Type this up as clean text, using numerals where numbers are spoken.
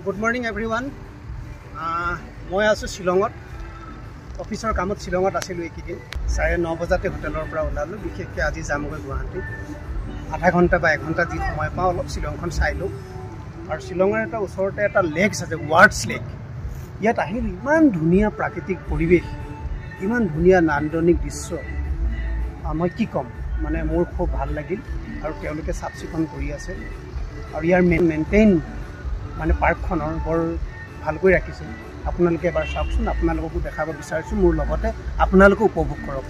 Good morning everyone. মই আছো শিলঙত অফিসৰ কামত শিলঙত আছিলো এইকেইদিন 9:30 বজাতে হোটেলৰ পৰা ওলালো বিশেষকৈ আজি যামগৈ গুৱাহাটী আধা ঘণ্টা বা 1 ঘণ্টা যি সময় পাওঁ অলপ শিলংখন চাইলো আৰু শিলঙৰ এটা ওচৰতে এটা লেক আছে ৱাৰ্ডছ লেক ইয়াত আহিল ইমান ধুনীয়া প্ৰাকৃতিক পৰিৱেশ ইমান ধুনীয়া নান্দনিক দৃশ্য মই কি কম মানে মোৰ খুব ভাল লাগিল আৰু তেওঁলোকে চাফচিকন কৰি আছে আৰু ইয়াৰ মেইনটেইন মানে পাৰ্কখনৰ বৰ ভালকৈ ৰাখিছে আপোনালোকে এবাৰ চাওকচোন আপোনালোককো দেখাব বিচাৰিছো মোৰ লগতে আপোনালোকো উপভোগ কৰক